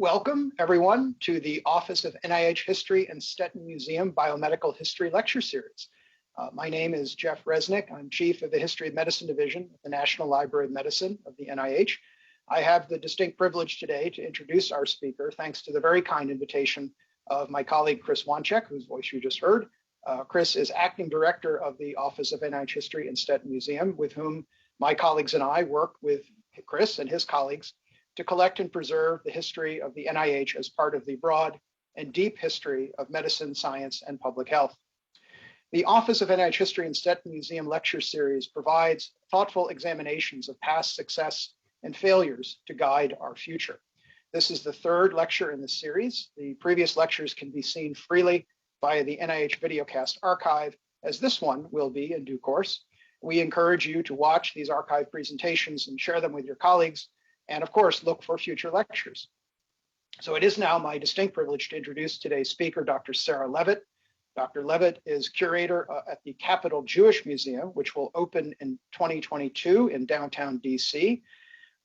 Welcome, everyone, to the Office of NIH History and Stettin Museum Biomedical History Lecture Series. My name is Jeff Resnick. I'm Chief of the History of Medicine Division at the National Library of Medicine of the NIH. I have the distinct privilege today to introduce our speaker, thanks to the very kind invitation of my colleague, Chris Wanchek, whose voice you just heard. Chris is Acting Director of the Office of NIH History and Stettin Museum, with whom my colleagues and I work with Chris and his colleagues to collect and preserve the history of the NIH as part of the broad and deep history of medicine, science, and public health. The Office of NIH History and Stettin Museum Lecture Series provides thoughtful examinations of past success and failures to guide our future. This is the third lecture in the series. The previous lectures can be seen freely via the NIH Videocast archive, as this one will be in due course. We encourage you to watch these archive presentations and share them with your colleagues, and of course, look for future lectures. So it is now my distinct privilege to introduce today's speaker, Dr. Sarah Levitt. Dr. Levitt is curator at the Capitol Jewish Museum, which will open in 2022 in downtown DC.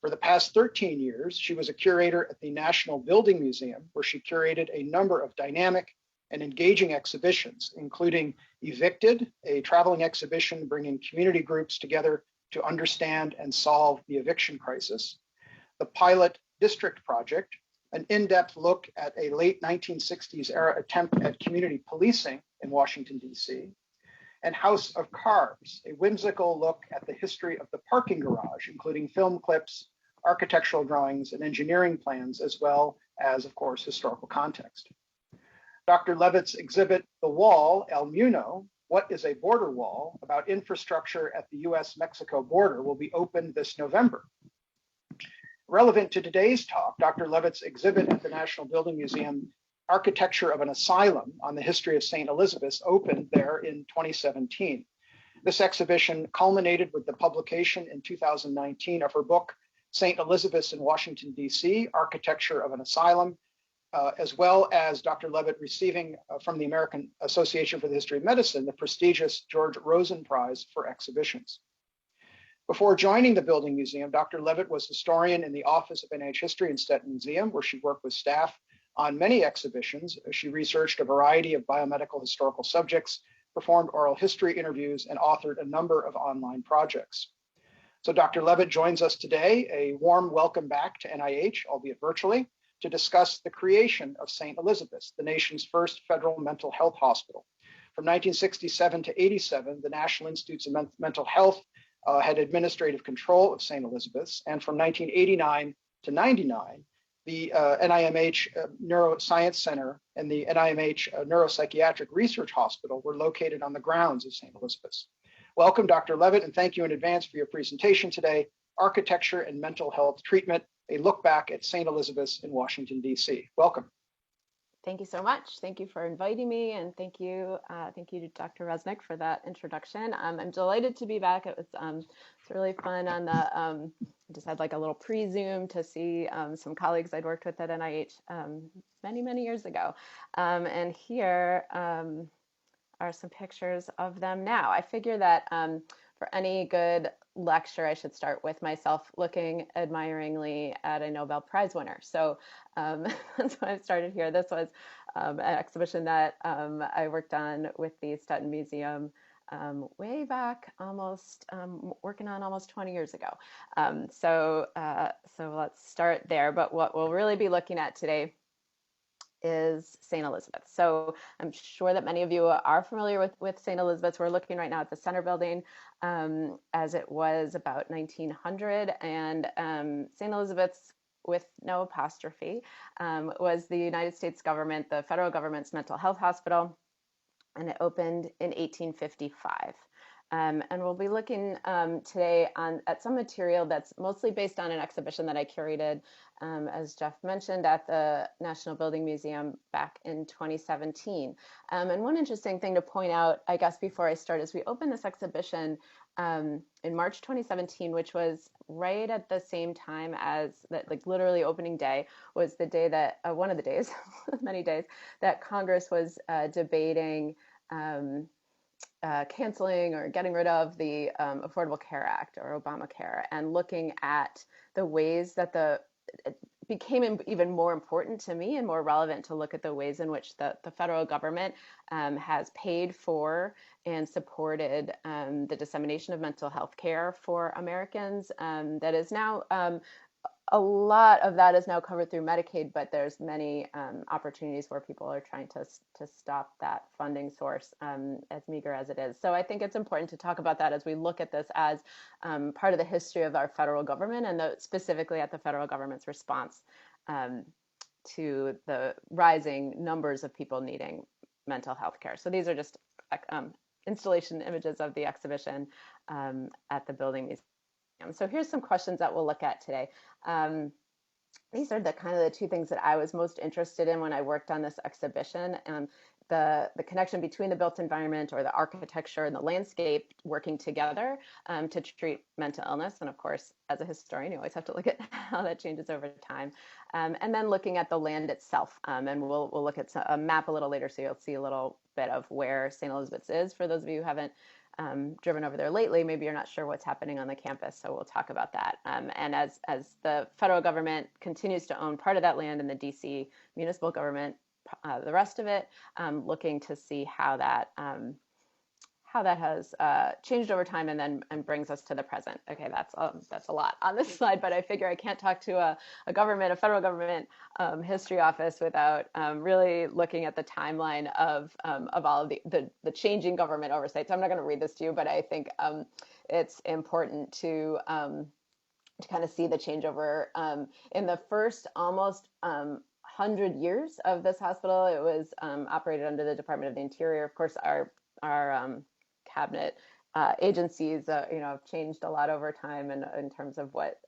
For the past 13 years, she was a curator at the National Building Museum, where she curated a number of dynamic and engaging exhibitions, including Evicted, a traveling exhibition bringing community groups together to understand and solve the eviction crisis. The Pilot District Project, an in-depth look at a late 1960s era attempt at community policing in Washington, D.C., and House of Cars, a whimsical look at the history of the parking garage, including film clips, architectural drawings, and engineering plans, as well as, of course, historical context. Dr. Levitt's exhibit, The Wall, El Muno, What is a Border Wall?, about infrastructure at the US-Mexico border, will be opened this November. Relevant to today's talk, Dr. Levitt's exhibit at the National Building Museum, Architecture of an Asylum on the History of St. Elizabeth's, opened there in 2017. This exhibition culminated with the publication in 2019 of her book, St. Elizabeth's in Washington, D.C., Architecture of an Asylum, as well as Dr. Levitt receiving from the American Association for the History of Medicine the prestigious George Rosen Prize for Exhibitions. Before joining the Building Museum, Dr. Levitt was historian in the Office of NIH History and Stettin Museum, where she worked with staff on many exhibitions. She researched a variety of biomedical historical subjects, performed oral history interviews, and authored a number of online projects. So Dr. Levitt joins us today. A warm welcome back to NIH, albeit virtually, to discuss the creation of St. Elizabeth's, the nation's first federal mental health hospital. From 1967 to 87, the National Institutes of Mental Health had administrative control of St. Elizabeth's, and from 1989 to 99, the NIMH Neuroscience Center and the NIMH Neuropsychiatric Research Hospital were located on the grounds of St. Elizabeth's. Welcome, Dr. Levitt, and thank you in advance for your presentation today, Architecture and Mental Health Treatment, a look back at St. Elizabeth's in Washington, D.C. Welcome. Thank you so much. Thank you for inviting me, and thank you to Dr. Resnick for that introduction. I'm delighted to be back. It's really fun on the, I just had like a little pre-Zoom to see some colleagues I'd worked with at NIH many years ago. And here are some pictures of them now. I figure that for any good lecture, I should start with myself looking admiringly at a Nobel Prize winner. So that's why I started here. This was an exhibition that I worked on with the Stettin Museum way back, working on almost 20 years ago. So let's start there. But what we'll really be looking at today is St. Elizabeth's. So I'm sure that many of you are familiar with St. Elizabeth's. We're looking right now at the Center building as it was about 1900. And St. Elizabeth's, with no apostrophe, was the United States government, the federal government's mental health hospital, and it opened in 1855. And we'll be looking today at some material that's mostly based on an exhibition that I curated, as Jeff mentioned, at the National Building Museum back in 2017. And one interesting thing to point out, I guess, before I start, is we opened this exhibition in March 2017, which was right at the same time as that, like literally opening day was the day that, one of the days, many days, that Congress was debating canceling or getting rid of the Affordable Care Act, or Obamacare, and looking at the ways that became even more important to me and more relevant to look at the ways in which the federal government has paid for and supported the dissemination of mental health care for Americans. That is now a lot of that is now covered through Medicaid, but there's many opportunities where people are trying to stop that funding source, as meager as it is. So I think it's important to talk about that as we look at this as part of the history of our federal government, and specifically at the federal government's response to the rising numbers of people needing mental health care. So these are just installation images of the exhibition at the Building Museum. So here's some questions that we'll look at today. These are the kind of the two things that I was most interested in when I worked on this exhibition. The connection between the built environment, or the architecture, and the landscape working together to treat mental illness. And of course, as a historian, you always have to look at how that changes over time. And then looking at the land itself. And we'll look at a map a little later, so you'll see a little bit of where St. Elizabeth's is. For those of you who haven't driven over there lately, maybe you're not sure what's happening on the campus, so we'll talk about that. And as the federal government continues to own part of that land, and the DC municipal government the rest of it, looking to see how that has changed over time, and brings us to the present. Okay, that's a lot on this slide, but I figure I can't talk to a federal government history office without really looking at the timeline of all of the changing government oversight. So I'm not going to read this to you, but I think it's important to kind of see the changeover in the first almost 100 years of this hospital. It was operated under the Department of the Interior. Of course, our cabinet agencies, have changed a lot over time, and in terms of what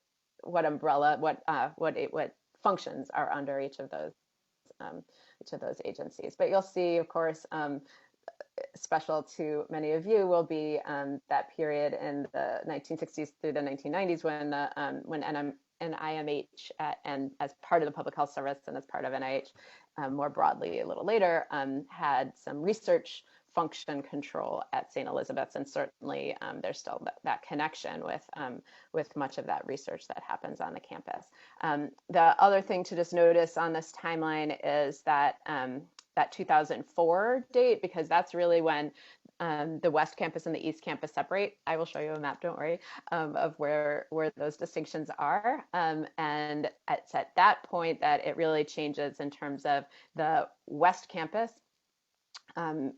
umbrella, what functions are under each of those agencies. But you'll see, of course, special to many of you will be that period in the 1960s through the 1990s when NIMH, and as part of the Public Health Service and as part of NIH more broadly a little later, had some research function control at St. Elizabeth's, and certainly there's still that connection with much of that research that happens on the campus. The other thing to just notice on this timeline is that that 2004 date, because that's really when the West Campus and the East Campus separate. I will show you a map, don't worry, of where those distinctions are. And it's at that point that it really changes in terms of the West Campus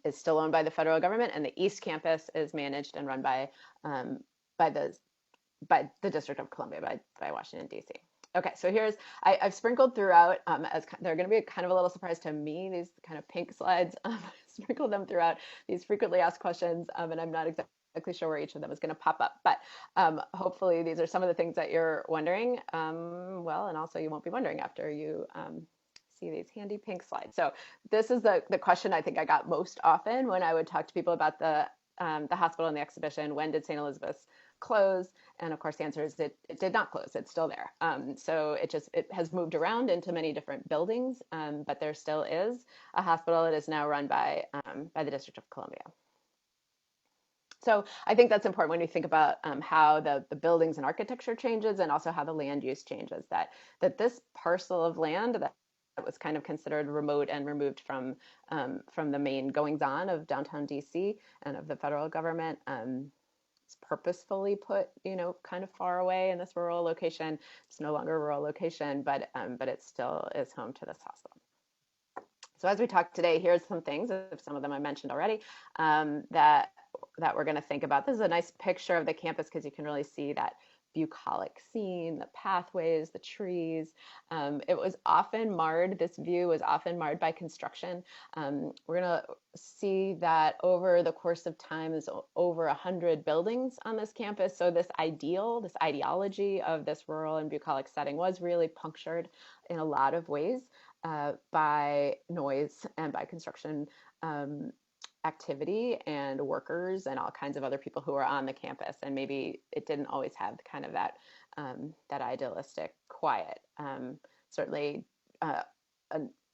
is still owned by the federal government, and the East Campus is managed and run by the District of Columbia, by Washington, D.C. Okay, so I've sprinkled throughout, as they're going to be kind of a little surprise to me, these kind of pink slides, sprinkled them throughout these frequently asked questions, and I'm not exactly sure where each of them is going to pop up, but hopefully these are some of the things that you're wondering, well, and also you won't be wondering after you see these handy pink slides. So this is the question I think I got most often when I would talk to people about the hospital and the exhibition. When did St. Elizabeth's close? And of course the answer is it did not close. It's still there. So it has moved around into many different buildings, but there still is a hospital that is now run by the District of Columbia. So I think that's important when you think about how the buildings and architecture changes, and also how the land use changes, that this parcel of land that was kind of considered remote and removed from the main goings-on of downtown DC and of the federal government, is purposefully put, kind of far away in this rural location. It's no longer a rural location, but it still is home to this hospital. So as we talk today, here's some things, some of them I mentioned already, that we're going to think about. This is a nice picture of the campus, because you can really see that bucolic scene, the pathways, the trees. It was often marred, this view was often marred by construction. We're going to see that over the course of time, there's over 100 buildings on this campus. So this ideology of this rural and bucolic setting was really punctured in a lot of ways by noise and by construction activity and workers and all kinds of other people who are on the campus, and maybe it didn't always have kind of that idealistic quiet. Certainly,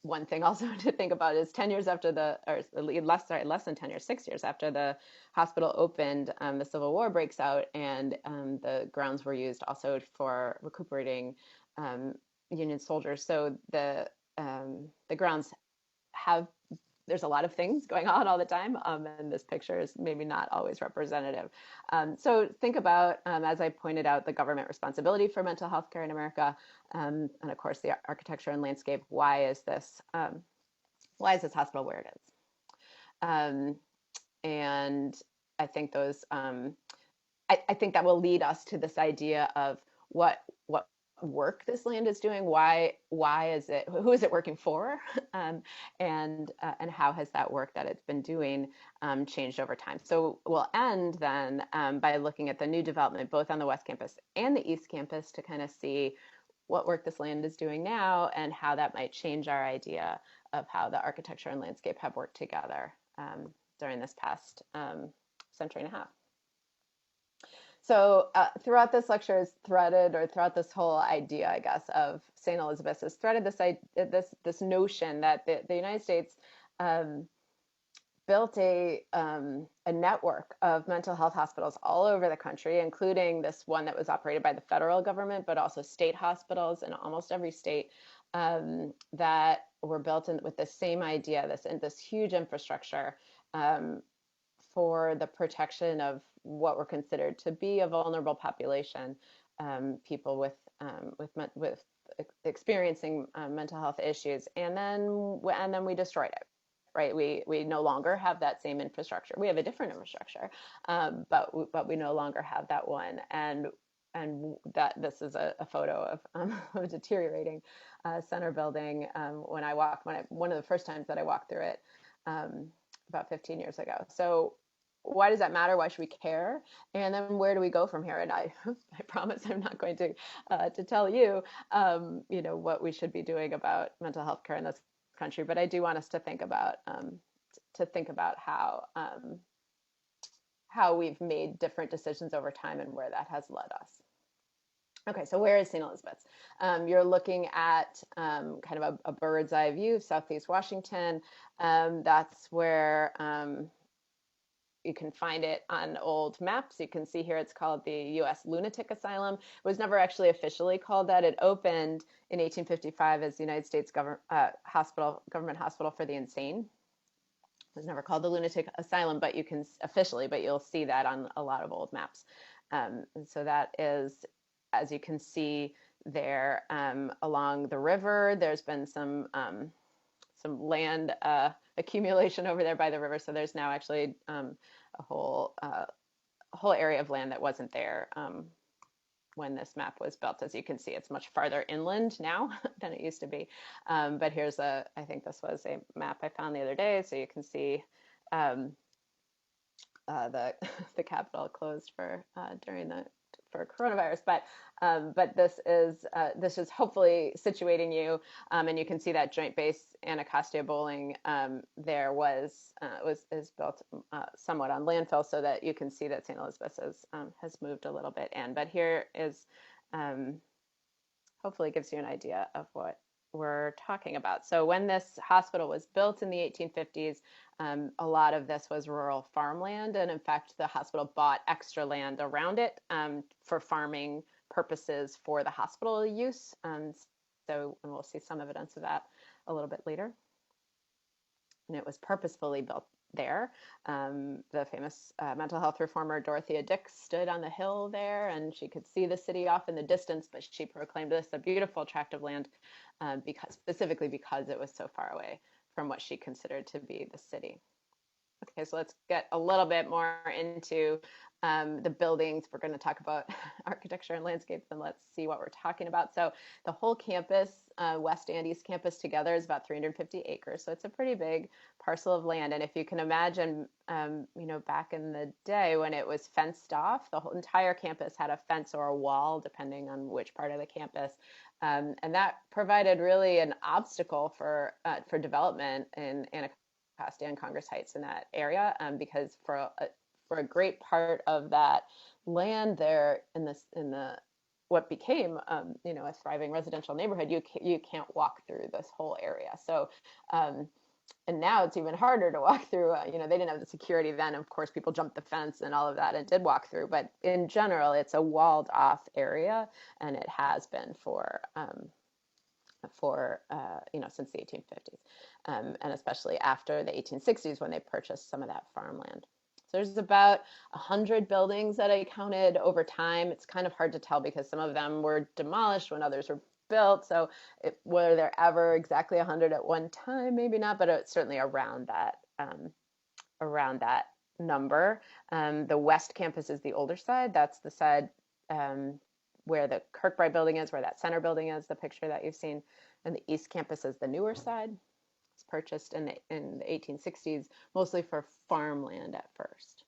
one thing also to think about is 10 years after less than 10 years, 6 years after the hospital opened, the Civil War breaks out, and the grounds were used also for recuperating Union soldiers. So the grounds have, there's a lot of things going on all the time, and this picture is maybe not always representative. So think about, as I pointed out, the government responsibility for mental health care in America, and of course the architecture and landscape. Why is this hospital where it is? And I think those, I think that will lead us to this idea of what work this land is doing. Why is it? Who is it working for? And how has that work that it's been doing changed over time? So we'll end then by looking at the new development both on the West Campus and the East Campus to kind of see what work this land is doing now and how that might change our idea of how the architecture and landscape have worked together during this past century and a half. So throughout this lecture is threaded, or throughout this whole idea, I guess, of St. Elizabeth's is threaded this notion that the United States built a network of mental health hospitals all over the country, including this one that was operated by the federal government, but also state hospitals in almost every state that were built with the same idea, this huge infrastructure for the protection of what were considered to be a vulnerable population, people with experiencing mental health issues, and then we destroyed it. Right, we no longer have that same infrastructure. We have a different infrastructure, but we no longer have that one. And that this is a photo of a deteriorating center building when one of the first times that I walked through it about 15 years ago. So why does that matter? Why should we care? And then where do we go from here? And I promise I'm not going to tell you, what we should be doing about mental health care in this country, but I do want us to think about how we've made different decisions over time and where that has led us. Okay, so where is St. Elizabeth's? You're looking at kind of a bird's eye view of Southeast Washington. That's where you can find it on old maps. You can see here it's called the U.S. Lunatic Asylum. It was never actually officially called that. It opened in 1855 as the United States government hospital for the insane. It was never called the Lunatic Asylum, but you'll see that on a lot of old maps. And so that is, as you can see there, along the river, there's been some land accumulation over there by the river. So there's now actually a whole area of land that wasn't there when this map was built. As you can see, it's much farther inland now than it used to be. But here's I think this was a map I found the other day. So you can see the Capitol closed for coronavirus, but this is hopefully situating you, and you can see that Joint Base Anacostia Bowling there is built somewhat on landfill, so that you can see that St. Elizabeth's has moved a little bit in. But here is hopefully gives you an idea of what we're talking about. So when this hospital was built in the 1850s, a lot of this was rural farmland. And in fact, the hospital bought extra land around it for farming purposes for the hospital use. And we'll see some evidence of that a little bit later. And it was purposefully built there. The famous mental health reformer Dorothea Dix stood on the hill there, and she could see the city off in the distance, but she proclaimed this a beautiful tract of land specifically because it was so far away from what she considered to be the city. Okay, so let's get a little bit more into the buildings. We're going to talk about architecture and landscapes, and let's see what we're talking about. So the whole campus, West and East Campus together, is about 350 acres. So it's a pretty big parcel of land. And if you can imagine, back in the day when it was fenced off, the whole entire campus had a fence or a wall, depending on which part of the campus. And that provided really an obstacle for development in Anacostia and Congress Heights in that area, because for a great part of that land there in the what became a thriving residential neighborhood, you can't walk through this whole area. So and now it's even harder to walk through. They didn't have the security then. Of course, people jumped the fence and all of that and did walk through. But in general, it's a walled off area, and it has been for for, since the 1850s, and especially after the 1860s when they purchased some of that farmland. So there's about 100 buildings that I counted over time. It's kind of hard to tell because some of them were demolished when others were built. So were there ever exactly 100 at one time? Maybe not, but it's certainly around that number. The West Campus is the older side. That's the side where the Kirkbride building is, where that center building is, the picture that you've seen. And the East Campus is the newer side. It's purchased in the 1860s, mostly for farmland at first.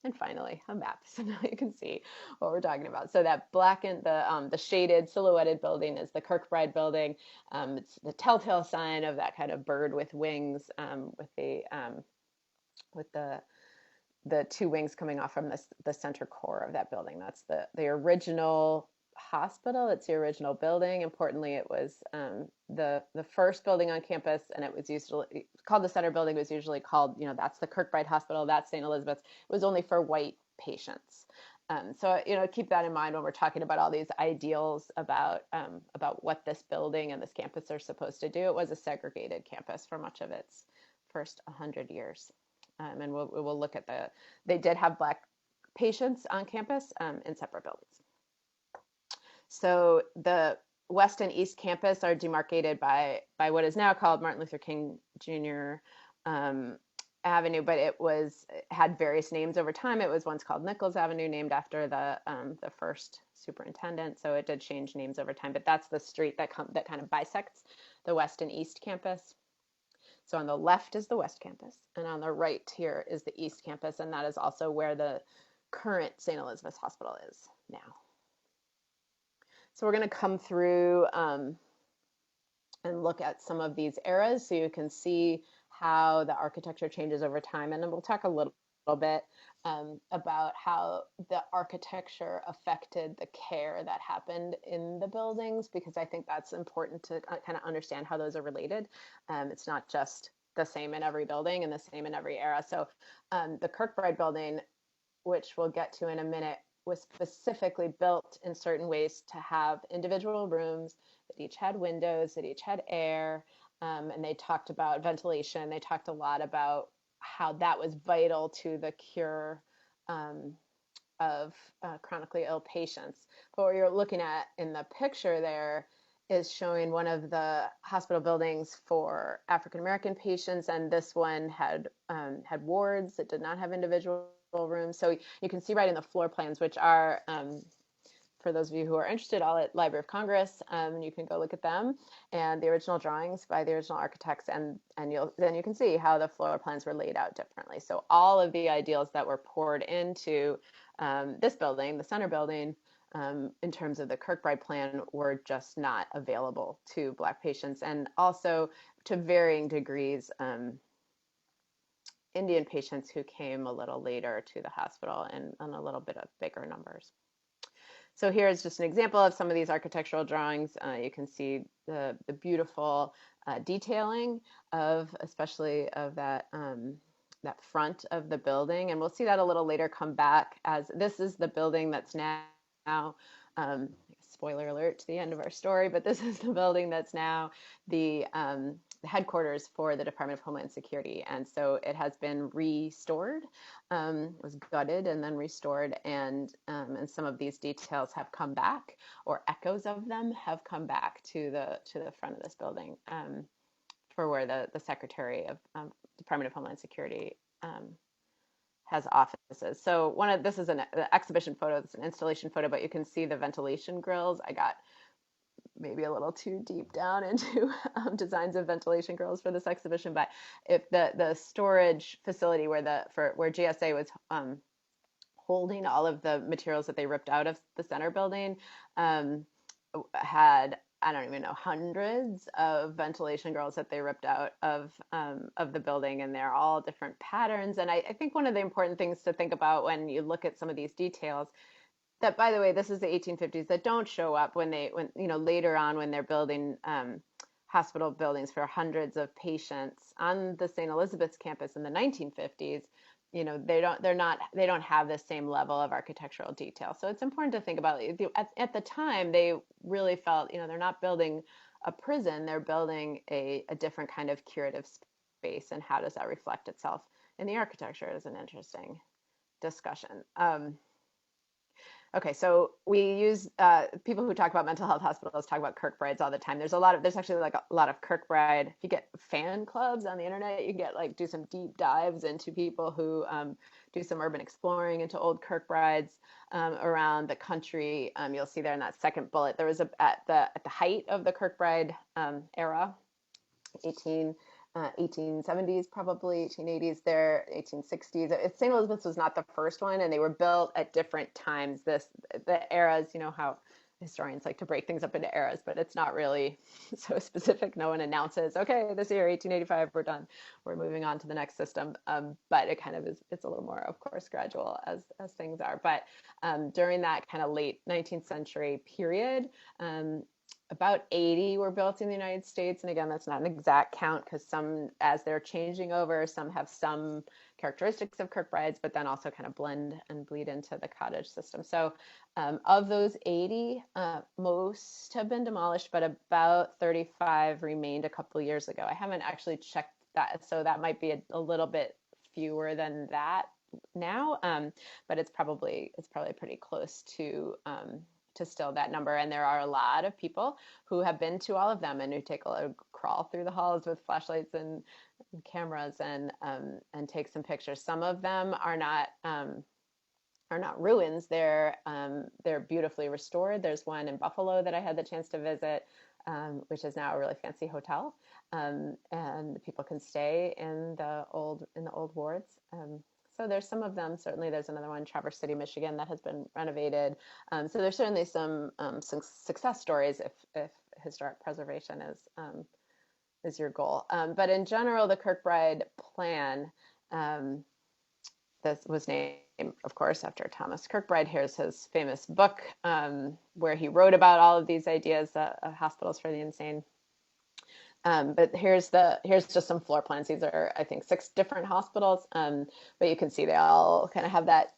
And finally, a map, so now you can see what we're talking about. So that blackened, the shaded, silhouetted building is the Kirkbride building. It's the telltale sign of that kind of bird with wings, with the two wings coming off from the center core of that building. That's the original hospital. It's the original building. Importantly, it was the first building on campus, and it was usually called the center building. It was usually called, that's the Kirkbride Hospital, that's St. Elizabeth's. It was only for white patients. So keep that in mind when we're talking about all these ideals about what this building and this campus are supposed to do. It was a segregated campus for much of its first 100 years. And we'll look at they did have Black patients on campus in separate buildings. So the West and East Campus are demarcated by what is now called Martin Luther King Jr. Avenue, but it had various names over time. It was once called Nichols Avenue, named after the first superintendent. So it did change names over time, but that's the street that kind of bisects the West and East Campus. So on the left is the West Campus, and on the right here is the East Campus, and that is also where the current St. Elizabeth's Hospital is now. So we're going to come through and look at some of these eras so you can see how the architecture changes over time, and then we'll talk a little bit about how the architecture affected the care that happened in the buildings, because I think that's important to kind of understand how those are related. It's not just the same in every building and the same in every era. So the Kirkbride building, which we'll get to in a minute, was specifically built in certain ways to have individual rooms that each had windows, that each had air, and they talked about ventilation. They talked a lot about how that was vital to the cure of chronically ill patients. But what you're looking at in the picture there is showing one of the hospital buildings for African American patients, and this one had wards. It did not have individual rooms. So you can see right in the floor plans, which are, for those of you who are interested, all at Library of Congress, you can go look at them, and the original drawings by the original architects, and then you can see how the floor plans were laid out differently. So all of the ideals that were poured into this building, the center building, in terms of the Kirkbride plan, were just not available to Black patients, and also to varying degrees Indian patients who came a little later to the hospital and a little bit of bigger numbers. So here is just an example of some of these architectural drawings. You can see the beautiful detailing especially of that front of the building, and we'll see that a little later come back, as this is the building that's now spoiler alert to the end of our story, but this is the building that's now the headquarters for the Department of Homeland Security. And so it has been restored, was gutted and then restored, and some of these details have come back, or echoes of them have come back to the front of this building, for where the Secretary of Department of Homeland Security has offices. So this is an exhibition photo, it's an installation photo, but you can see the ventilation grills. I got maybe a little too deep down into designs of ventilation grills for this exhibition, but if the storage facility where GSA was holding all of the materials that they ripped out of the center building had, I don't even know, hundreds of ventilation grills that they ripped out of the building, and they're all different patterns. And I think one of the important things to think about when you look at some of these details, that, by the way, this is the 1850s, that don't show up when later on when they're building hospital buildings for hundreds of patients on the St. Elizabeth's campus in the 1950s. They don't have the same level of architectural detail. So it's important to think about, at the time, they really felt, they're not building a prison, they're building a different kind of curative space, and how does that reflect itself in the architecture is an interesting discussion. Okay, so we use people who talk about mental health hospitals talk about Kirkbrides all the time. There's actually like a lot of Kirkbride. If you get fan clubs on the internet, you can get like do some deep dives into people who do some urban exploring into old Kirkbrides around the country. You'll see there in that second bullet, there was at the height of the Kirkbride era, 1870s, probably 1880s there, 1860s. St. Elizabeth's was not the first one, and they were built at different times. The eras, you know how historians like to break things up into eras, but it's not really so specific. No one announces, okay, this year, 1885, we're done. We're moving on to the next system. But it kind of is, it's a little more, of course, gradual as things are. But during that kind of late 19th century period, about 80 were built in the United States. And again, that's not an exact count because some, as they're changing over, some have some characteristics of Kirkbrides, but then also kind of blend and bleed into the cottage system. So of those 80, most have been demolished, but about 35 remained a couple years ago. I haven't actually checked that, so that might be a little bit fewer than that now, but it's probably pretty close to still that number. And there are a lot of people who have been to all of them and who take a crawl through the halls with flashlights and cameras and take some pictures. Some of them are not ruins. They're beautifully restored. There's one in Buffalo that I had the chance to visit, which is now a really fancy hotel, and people can stay in the old wards. So there's some of them. Certainly, there's another one, Traverse City, Michigan, that has been renovated. So there's certainly some success stories if historic preservation is your goal. But in general, the Kirkbride plan, this was named, of course, after Thomas Kirkbride. Here's his famous book where he wrote about all of these ideas of hospitals for the insane. But here's just some floor plans. These are, I think, 6 different hospitals, but you can see they all kind of have that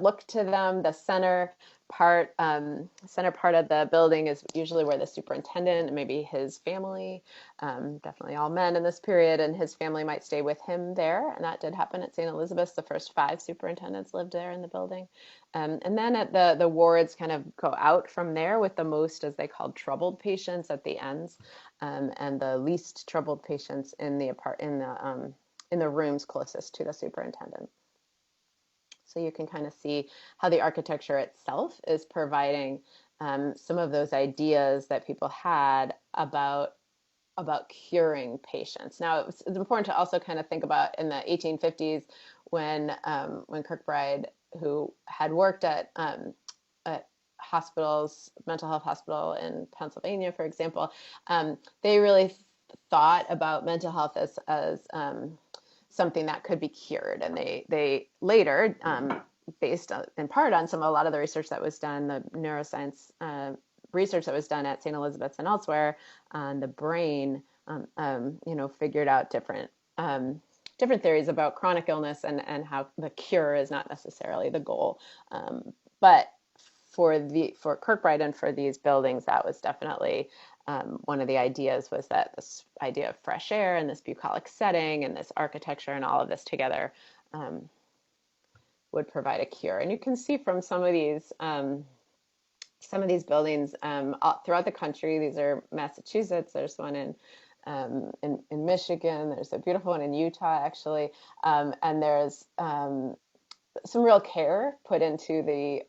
look to them. The center part of the building is usually where the superintendent and maybe his family, definitely all men in this period, and his family might stay with him there. And that did happen at St. Elizabeth's. The first 5 superintendents lived there in the building. And then at the wards kind of go out from there with the most, as they called, troubled patients at the ends, and the least troubled patients in the rooms closest to the superintendent. So you can kind of see how the architecture itself is providing some of those ideas that people had about curing patients. Now, it's important to also kind of think about in the 1850s when Kirkbride, who had worked at hospitals, mental health hospital in Pennsylvania, for example, they really thought about mental health as something that could be cured. And they later, based in part on a lot of the research that was done, the neuroscience research that was done at St. Elizabeth's and elsewhere on the brain, figured out different theories about chronic illness and how the cure is not necessarily the goal. But for Kirkbride and for these buildings, that was definitely one of the ideas, was that this idea of fresh air and this bucolic setting and this architecture and all of this together would provide a cure. And you can see from some of these buildings throughout the country. These are Massachusetts. There's one in Michigan. There's a beautiful one in Utah, actually, and there's some real care put into the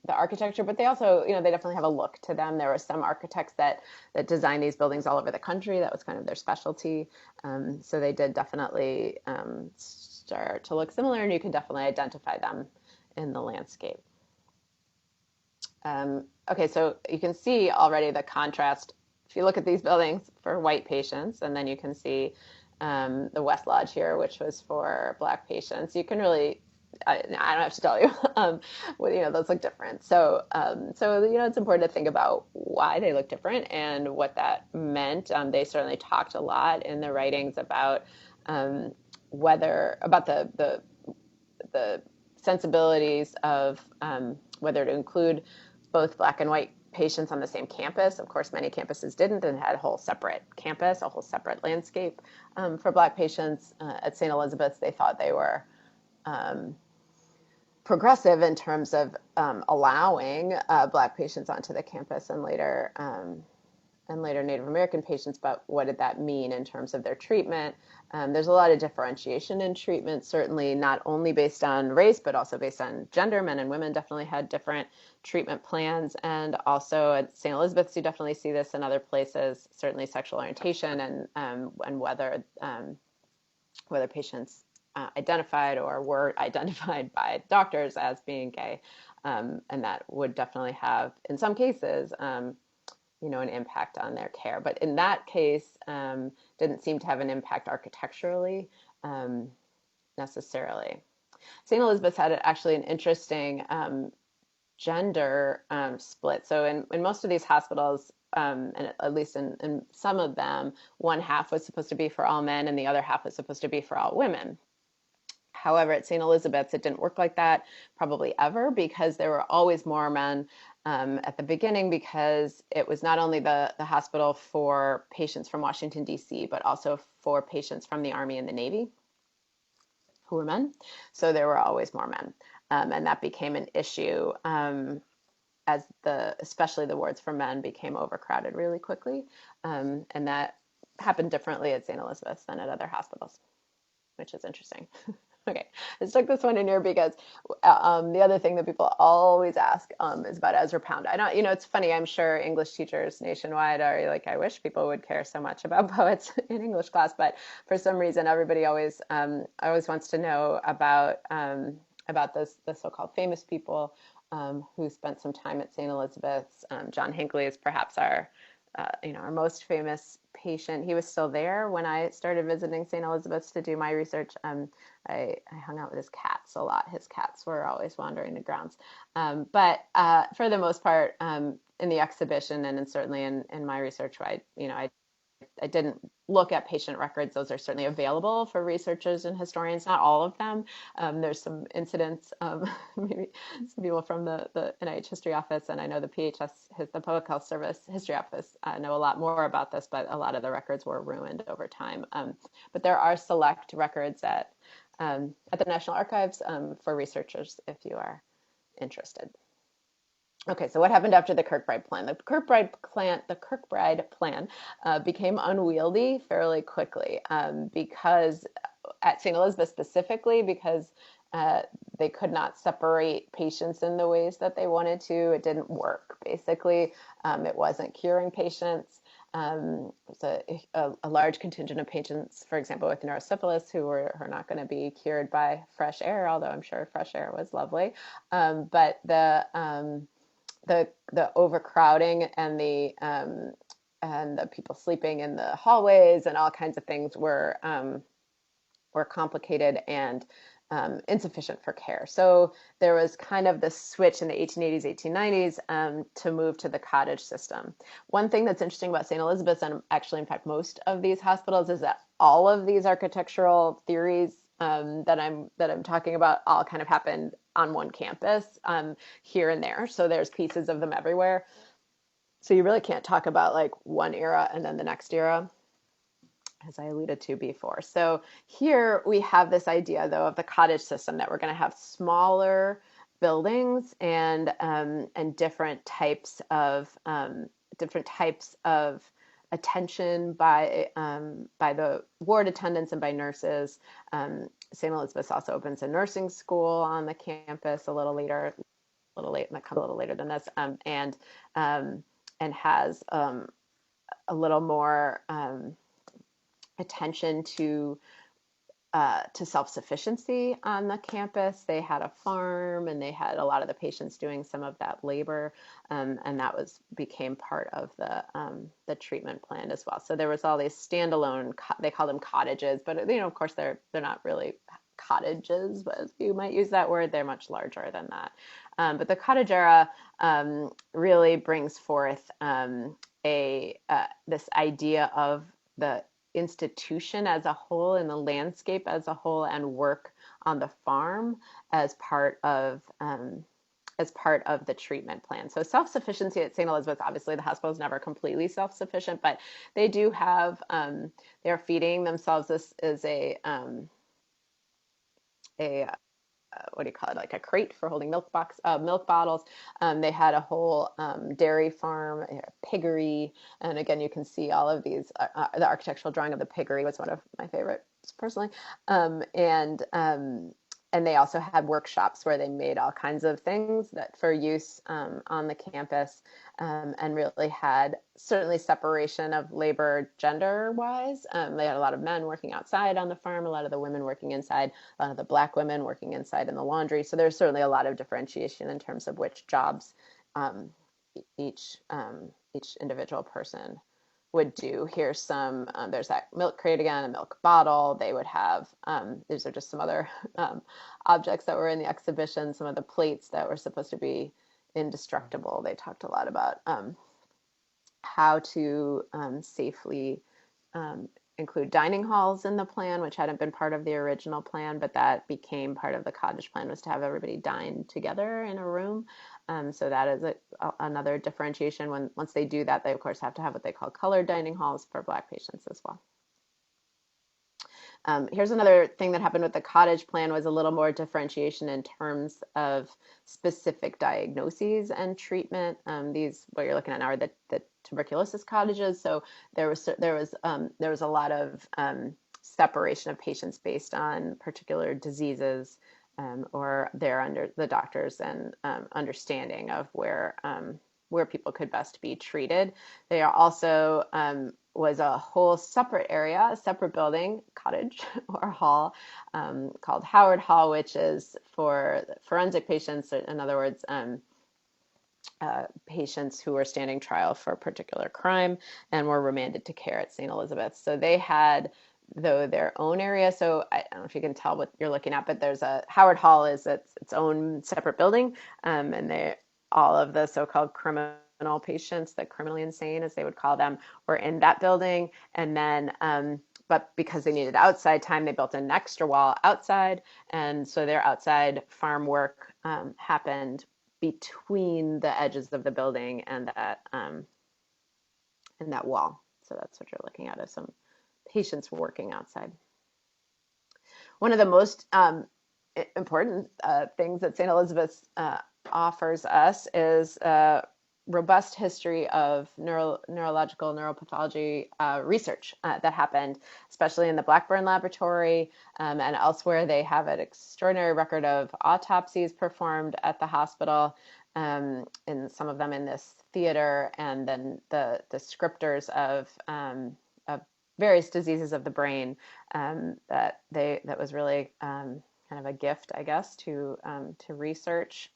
architecture, but they also, they definitely have a look to them. There were some architects that designed these buildings all over the country. That was kind of their specialty. So they did definitely start to look similar, and you can definitely identify them in the landscape. Okay, so you can see already the contrast. If you look at these buildings for white patients, and then you can see the West Lodge here, which was for Black patients, you can really, I don't have to tell you, those look different. So, it's important to think about why they look different and what that meant. They certainly talked a lot in the writings about about the sensibilities of whether to include both Black and white patients on the same campus. Of course, many campuses didn't and had a whole separate campus, a whole separate landscape for Black patients. At St. Elizabeth's, they thought they were progressive in terms of allowing Black patients onto the campus and later Native American patients, but what did that mean in terms of their treatment? There's a lot of differentiation in treatment, certainly not only based on race, but also based on gender. Men and women definitely had different treatment plans. And also at St. Elizabeth's, you definitely see this in other places, certainly sexual orientation and whether patients identified or were identified by doctors as being gay. And that would definitely have, in some cases, an impact on their care. But in that case, didn't seem to have an impact architecturally necessarily. St. Elizabeth's had actually an interesting gender split. So in most of these hospitals, and at least in some of them, one half was supposed to be for all men and the other half was supposed to be for all women. However, at St. Elizabeth's, it didn't work like that probably ever, because there were always more men at the beginning, because it was not only the hospital for patients from Washington, D.C., but also for patients from the Army and the Navy who were men. So there were always more men. And that became an issue as especially the wards for men became overcrowded really quickly. And that happened differently at St. Elizabeth's than at other hospitals, which is interesting. Okay, I stuck this one in here because the other thing that people always ask is about Ezra Pound. I don't, it's funny. I'm sure English teachers nationwide are like, I wish people would care so much about poets in English class, but for some reason, everybody always wants to know about the so-called famous people who spent some time at St. Elizabeth's. John Hinckley is perhaps our most famous patient. He was still there when I started visiting St. Elizabeth's to do my research. I hung out with his cats a lot. His cats were always wandering the grounds. But for the most part, in the exhibition and certainly in my research, I didn't look at patient records. Those are certainly available for researchers and historians, not all of them. There's some incidents, maybe some people from the NIH History Office, and I know the the Public Health Service History Office know a lot more about this, but a lot of the records were ruined over time. But there are select records at the National Archives for researchers if you are interested. Okay, so what happened after the Kirkbride plan? The Kirkbride plan became unwieldy fairly quickly because at St. Elizabeth specifically, because they could not separate patients in the ways that they wanted to. It didn't work. Basically, it wasn't curing patients. There's a large contingent of patients, for example, with neurosyphilis, who are not going to be cured by fresh air, although I'm sure fresh air was lovely. But the overcrowding and the people sleeping in the hallways and all kinds of things were complicated and insufficient for care. So there was kind of this switch in the 1880s, 1890s to move to the cottage system. One thing that's interesting about St. Elizabeth's, and actually, in fact, most of these hospitals, is that all of these architectural theories that I'm talking about all kind of happened on one campus here and there. So there's pieces of them everywhere. So you really can't talk about like one era and then the next era, as I alluded to before. So here we have this idea, though, of the cottage system, that we're going to have smaller buildings and different types of attention by the ward attendants and by nurses. St. Elizabeth's also opens a nursing school on the campus a little later than this, and has a little more attention to self-sufficiency on the campus. They had a farm, and they had a lot of the patients doing some of that labor, and that became part of the treatment plan as well. So there was all these standalone, they call them cottages, but of course they're not really cottages, but you might use that word. They're much larger than that. But the cottage era really brings forth this idea of the institution as a whole and the landscape as a whole, and work on the farm as part of as part of the treatment plan. So self-sufficiency at St. Elizabeth's, obviously the hospital is never completely self-sufficient, but they do have, they're feeding themselves. This is a what do you call it, like a crate for holding milk bottles. They had a whole dairy farm, a piggery, and again, you can see all of these. The architectural drawing of the piggery was one of my favorites personally, and they also had workshops where they made all kinds of things that for use on the campus, and really had certainly separation of labor gender-wise. They had a lot of men working outside on the farm, a lot of the women working inside, a lot of the Black women working inside in the laundry. So there's certainly a lot of differentiation in terms of which jobs each individual person would do. Here's some, there's that milk crate again, a milk bottle. They would have, these are just some other objects that were in the exhibition, some of the plates that were supposed to be indestructible. They talked a lot about how to safely include dining halls in the plan, which hadn't been part of the original plan, but that became part of the cottage plan, was to have everybody dine together in a room. So that is another differentiation. Once they do that, they of course have to have what they call colored dining halls for Black patients as well. Here's another thing that happened with the cottage plan, was a little more differentiation in terms of specific diagnoses and treatment. These, what you're looking at now, are the tuberculosis cottages. So there was a lot of separation of patients based on particular diseases, or under the doctors and understanding of where people could best be treated. They are also was a whole separate area, a separate building, cottage or hall, called Howard Hall, which is for forensic patients. In other words, patients who were standing trial for a particular crime and were remanded to care at St. Elizabeth's. So they had, though, their own area. So I don't know if you can tell what you're looking at, but there's Howard Hall is its own separate building, and all of the so-called criminal patients, the criminally insane, as they would call them, were in that building. And then, but because they needed outside time, they built an extra wall outside. And so their outside farm work happened between the edges of the building and that wall. So that's what you're looking at, is some patients working outside. One of the most important things that St. Elizabeth's offers us is a robust history of neurological neuropathology research that happened, especially in the Blackburn Laboratory and elsewhere. They have an extraordinary record of autopsies performed at the hospital, and some of them in this theater, and then the descriptors of various diseases of the brain that was really kind of a gift, I guess, to research.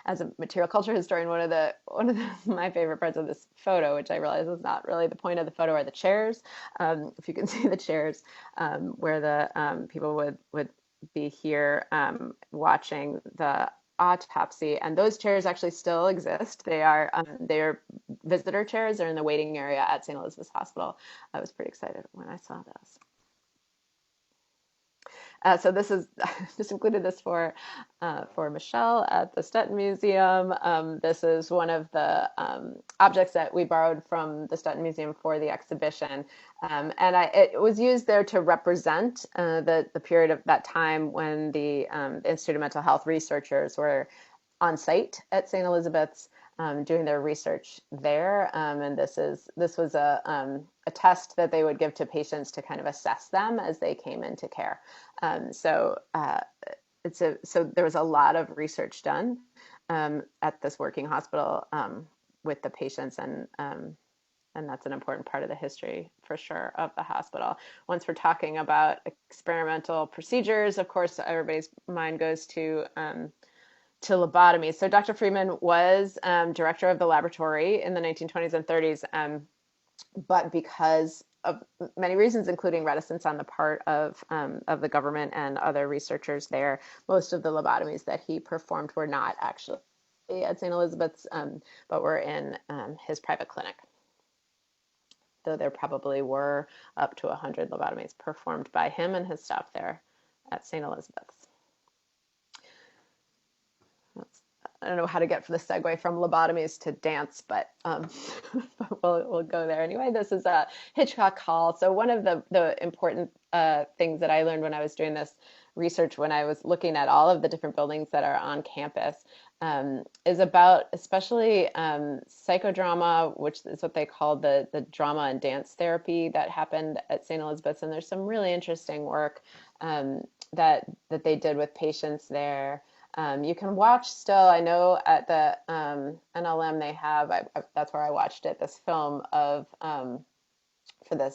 As a material culture historian, one of my favorite parts of this photo, which I realize is not really the point of the photo, are the chairs. If you can see the chairs, where the people would be here watching the autopsy, and those chairs actually still exist. They're visitor chairs. They're in the waiting area at St. Elizabeth's Hospital. I was pretty excited when I saw those. So this is just included this for Michelle at the Stetton Museum. This is one of the objects that we borrowed from the Stetton Museum for the exhibition, and it was used there to represent the period of that time when the Institute of Mental Health researchers were on site at St. Elizabeth's, doing their research there. And this was a test that they would give to patients to kind of assess them as they came into care. So there was a lot of research done at this working hospital with the patients, and that's an important part of the history for sure of the hospital. Once we're talking about experimental procedures, of course, everybody's mind goes to lobotomy. So Dr. Freeman was director of the laboratory in the 1920s and 30s, but because of many reasons, including reticence on the part of the government and other researchers there, most of the lobotomies that he performed were not actually at St. Elizabeth's, but were in his private clinic. Though there probably were up to 100 lobotomies performed by him and his staff there at St. Elizabeth's. I don't know how to get from the segue from lobotomies to dance, but, but we'll go there anyway. This is a Hitchcock Hall. So one of the important things that I learned when I was doing this research, when I was looking at all of the different buildings that are on campus, is about especially psychodrama, which is what they call the drama and dance therapy that happened at St. Elizabeth's. And there's some really interesting work that they did with patients there. You can watch still, I know at the NLM they have, that's where I watched it, this film of, for the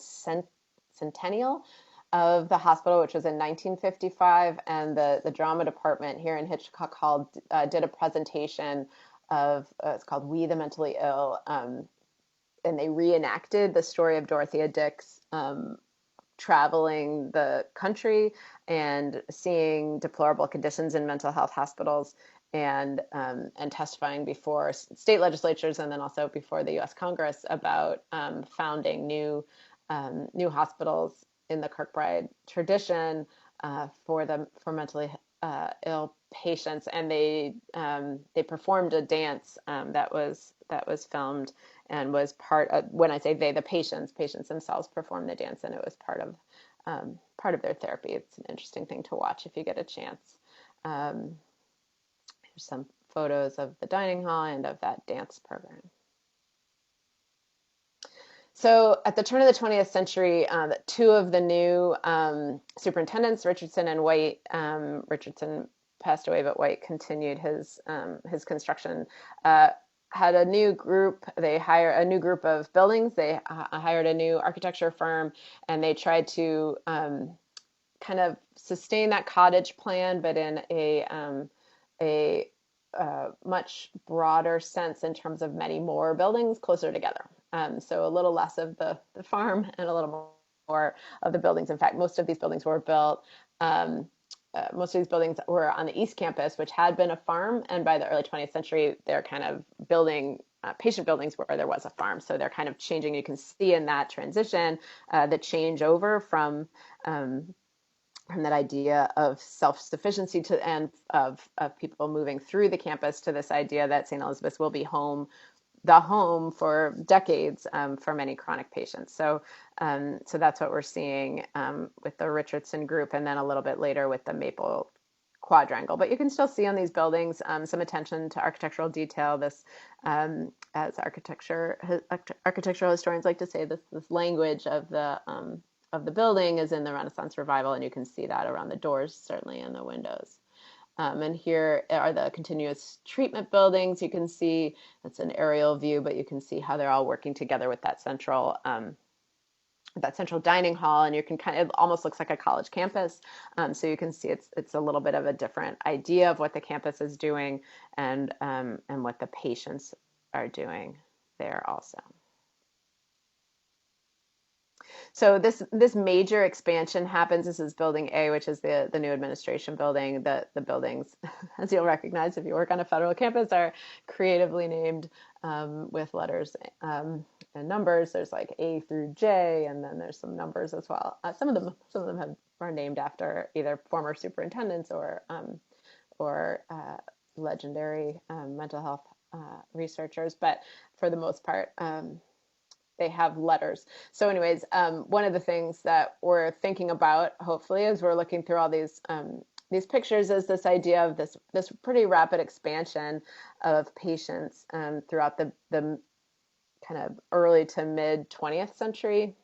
centennial of the hospital, which was in 1955, and the drama department here in Hitchcock Hall did a presentation of, it's called We the Mentally Ill, and they reenacted the story of Dorothea Dix traveling the country and seeing deplorable conditions in mental health hospitals, and testifying before state legislatures and then also before the U.S. Congress about founding new hospitals in the Kirkbride tradition for mentally ill patients. And they performed a dance that was filmed and was part of, when I say they, the patients themselves performed the dance, and it was part of their therapy. It's an interesting thing to watch if you get a chance. Here's some photos of the dining hall and of that dance program. So at the turn of the 20th century, two of the new superintendents, Richardson and White, Richardson passed away, but White continued his construction, had a new group. They hired a new group of buildings. They hired a new architecture firm, and they tried to kind of sustain that cottage plan, but in a much broader sense in terms of many more buildings closer together. So a little less of the farm and a little more of the buildings. In fact, most of these buildings were built, most of these buildings were on the East Campus, which had been a farm. And by the early 20th century, they're kind of building patient buildings where there was a farm. So they're kind of changing. You can see in that transition the change over from that idea of self-sufficiency to, and of people moving through the campus, to this idea that St. Elizabeth's will be the home for decades for many chronic patients. So that's what we're seeing with the Richardson group, and then a little bit later with the Maple Quadrangle. But you can still see on these buildings some attention to architectural detail. This, as architectural historians like to say, this language of the building is in the Renaissance Revival, and you can see that around the doors, certainly in the windows. And here are the continuous treatment buildings. You can see that's an aerial view, but you can see how they're all working together with that central dining hall, and you can it almost looks like a college campus. So you can see it's a little bit of a different idea of what the campus is doing, and what the patients are doing there also. So this major expansion happens. This is Building A, which is the new administration building. The buildings, as you'll recognize if you work on a federal campus, are creatively named with letters and numbers. There's like A through J, and then there's some numbers as well. Some of them are named after either former superintendents or legendary mental health researchers, but for the most part, they have letters. So anyways, one of the things that we're thinking about, hopefully, as we're looking through all these pictures, is this idea of this pretty rapid expansion of patients throughout the kind of early to mid 20th century,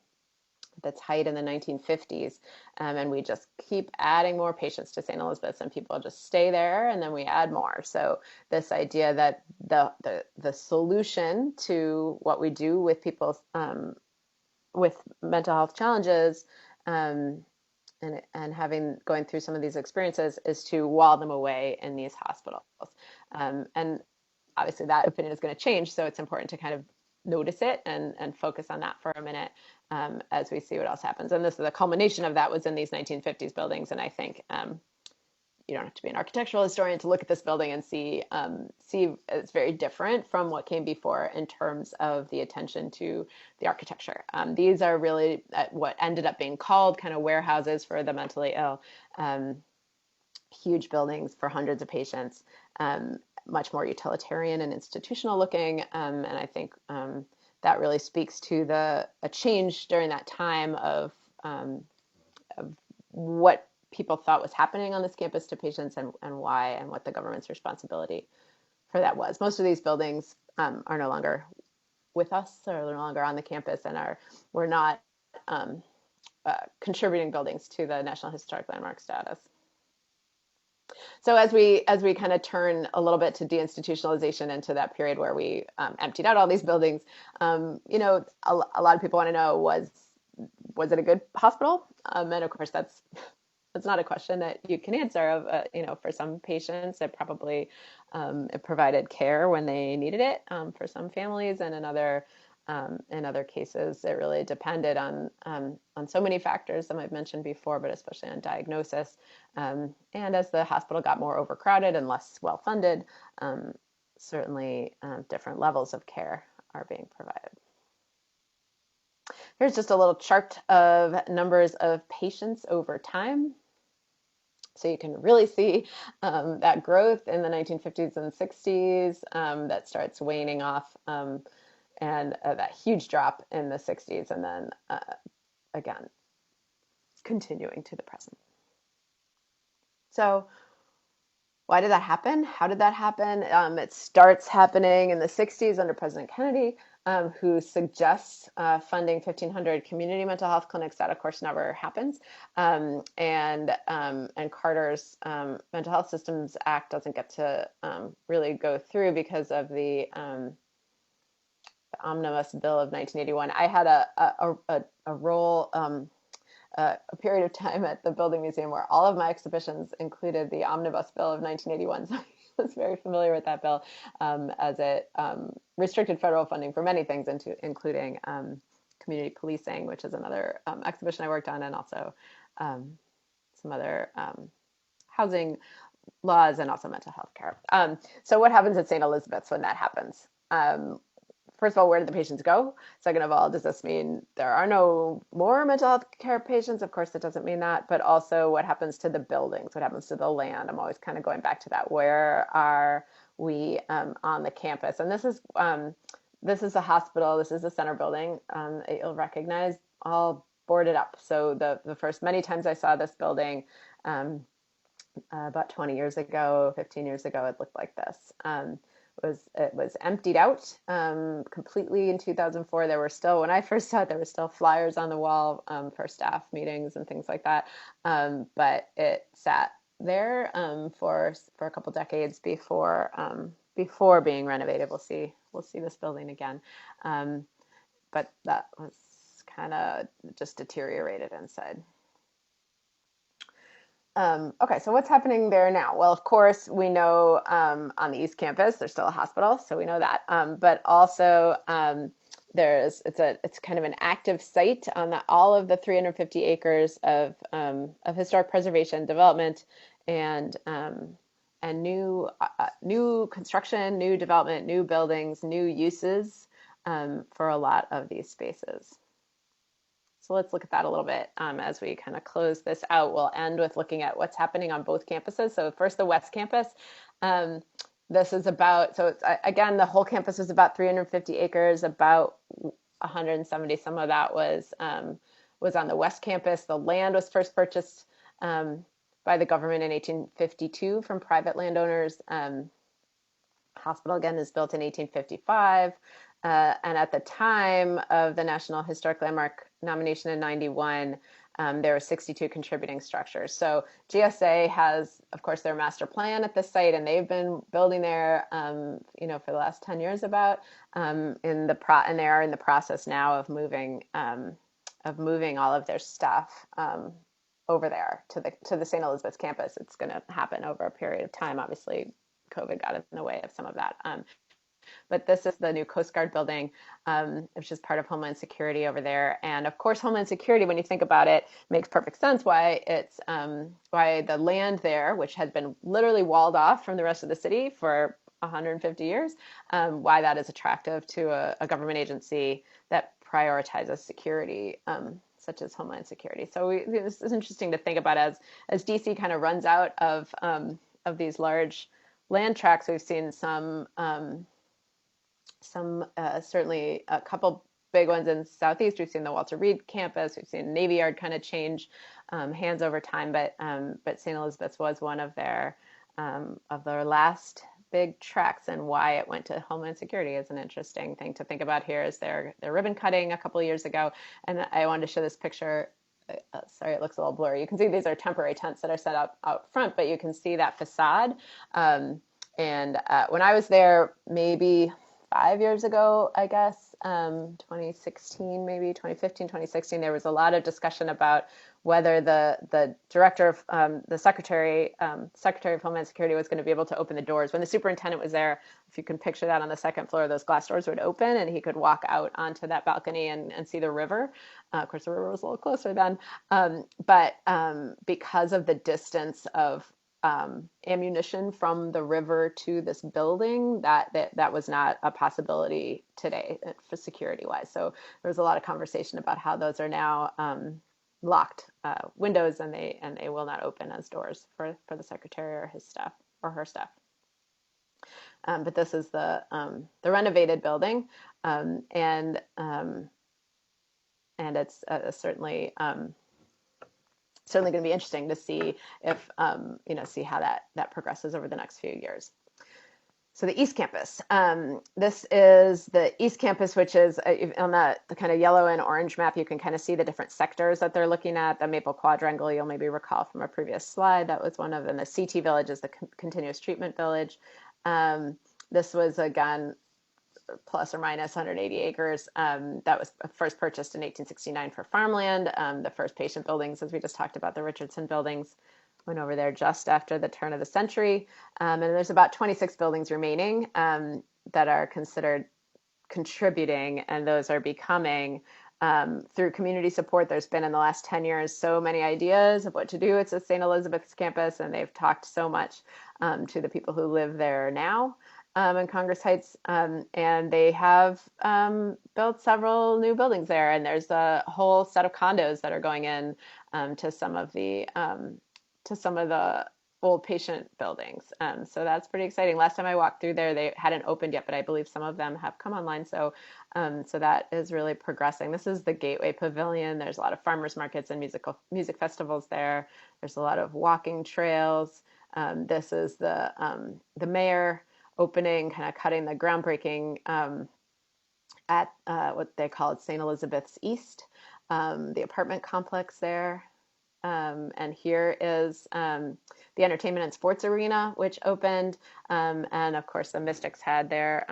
that's height in the 1950s. And we just keep adding more patients to St. Elizabeth's, and people just stay there, and then we add more. So this idea that the solution to what we do with people with mental health challenges and going through some of these experiences is to wall them away in these hospitals. And obviously that opinion is going to change, so it's important to kind of notice it and focus on that for a minute as we see what else happens. And this is the culmination of that was in these 1950s buildings. And I think you don't have to be an architectural historian to look at this building and see it's very different from what came before in terms of the attention to the architecture. These are really what ended up being called kind of warehouses for the mentally ill, huge buildings for hundreds of patients. much more utilitarian and institutional looking. And I think that really speaks to a change during that time of what people thought was happening on this campus to patients and why, and what the government's responsibility for that was. Most of these buildings are no longer with us, or no longer on the campus, and were not contributing buildings to the National Historic Landmark status. So as we kind of turn a little bit to deinstitutionalization, into that period where we emptied out all these buildings, you know, a lot of people want to know, was it a good hospital? And of course, that's not a question that you can answer. Of you know, for some patients, it probably it provided care when they needed it. For some families, and in other cases, it really depended on so many factors that I've mentioned before, but especially on diagnosis. And as the hospital got more overcrowded and less well funded, certainly different levels of care are being provided. Here's just a little chart of numbers of patients over time. So you can really see that growth in the 1950s and 60s that starts waning off, and that huge drop in the 60s, and then again, continuing to the present. So why did that happen? How did that happen? It starts happening in the 60s under President Kennedy, who suggests funding 1,500 community mental health clinics. That, of course, never happens. And Carter's Mental Health Systems Act doesn't get to really go through because of the Omnibus Bill of 1981. I had a role, a period of time at the Building Museum where all of my exhibitions included the Omnibus Bill of 1981. So I was very familiar with that bill, as it restricted federal funding for many things, including community policing, which is another exhibition I worked on, and also some other housing laws, and also mental health care. So what happens at St. Elizabeth's when that happens? First of all, where do the patients go? Second of all, does this mean there are no more mental health care patients? Of course, it doesn't mean that. But also, what happens to the buildings? What happens to the land? I'm always kind of going back to that. Where are we on the campus? And this is a hospital. This is a center building. You'll recognize, all boarded up. So the first many times I saw this building, about 20 years ago, 15 years ago, it looked like this. It was emptied out completely in 2004. There were still, when I first saw it, there were still flyers on the wall for staff meetings and things like that. But it sat there for a couple decades before being renovated. We'll see this building again. But that was kind of just deteriorated inside. Okay, so what's happening there now? Well, of course, we know on the East Campus there's still a hospital, so we know that. But also, it's kind of an active site on all of the 350 acres of historic preservation, development, and new construction, new development, new buildings, new uses for a lot of these spaces. So let's look at that a little bit as we kind of close this out. We'll end with looking at what's happening on both campuses. So first, the West Campus. This is about, so it's, again, the whole campus was about 350 acres, about 170, some of that was on the West Campus. The land was first purchased by the government in 1852 from private landowners. Hospital, again, is built in 1855. And at the time of the National Historic Landmark nomination in 91, there were 62 contributing structures. So GSA has, of course, their master plan at the site, and they've been building there, for the last 10 years about, and they are in the process now of moving all of their stuff over there to the St. Elizabeth's campus. It's going to happen over a period of time. Obviously, COVID got in the way of some of that. But this is the new Coast Guard building, which is part of Homeland Security over there. And of course, Homeland Security, when you think about it, makes perfect sense why it's why the land there, which had been literally walled off from the rest of the city for 150 years, why that is attractive to a government agency that prioritizes security, such as Homeland Security. So this is interesting to think about as DC kind of runs out of these large land tracts, we've seen some certainly a couple big ones in Southeast. We've seen the Walter Reed campus. We've seen Navy Yard kind of change hands over time, but St. Elizabeth's was one of their last big tracks, and why it went to Homeland Security is an interesting thing to think about here. Is their ribbon cutting a couple of years ago, and I wanted to show this picture. Sorry, it looks a little blurry. You can see these are temporary tents that are set up out front, but you can see that facade. And when I was there, maybe 5 years ago, I guess, 2016, maybe 2015, 2016, there was a lot of discussion about whether the director of the secretary of Homeland Security was going to be able to open the doors. When the superintendent was there, if you can picture that, on the second floor, those glass doors would open and he could walk out onto that balcony and see the river. Of course, the river was a little closer then. But because of the distance of ammunition from the river to this building, that was not a possibility today for security wise. So there was a lot of conversation about how those are now locked windows, and they will not open as doors for the secretary or his staff or her staff. But this is the renovated building, and it's certainly going to be interesting to see if see how that progresses over the next few years. So the East Campus. This is the East Campus, which is on the kind of yellow and orange map. You can kind of see the different sectors that they're looking at. The Maple Quadrangle, you'll maybe recall from a previous slide, that was one of them. The CT Village is the Continuous Treatment Village. This was, again, plus or minus 180 acres. That was first purchased in 1869 for farmland. The first patient buildings, as we just talked about, the Richardson buildings, went over there just after the turn of the century. And there's about 26 buildings remaining that are considered contributing, and those are becoming, through community support. There's been, in the last 10 years, so many ideas of what to do at the St. Elizabeth's campus, and they've talked so much to the people who live there now in Congress Heights, and they have built several new buildings there, and there's a whole set of condos that are going in to some of the old patient buildings. So that's pretty exciting. Last time I walked through there, they hadn't opened yet, but I believe some of them have come online. So that is really progressing. This is the Gateway Pavilion. There's a lot of farmers markets and music festivals there. There's a lot of walking trails. This is the mayor opening, kind of cutting the groundbreaking at what they call it, St. Elizabeth's East, the apartment complex there. And here is the entertainment and sports arena, which opened. And of course, the Mystics had their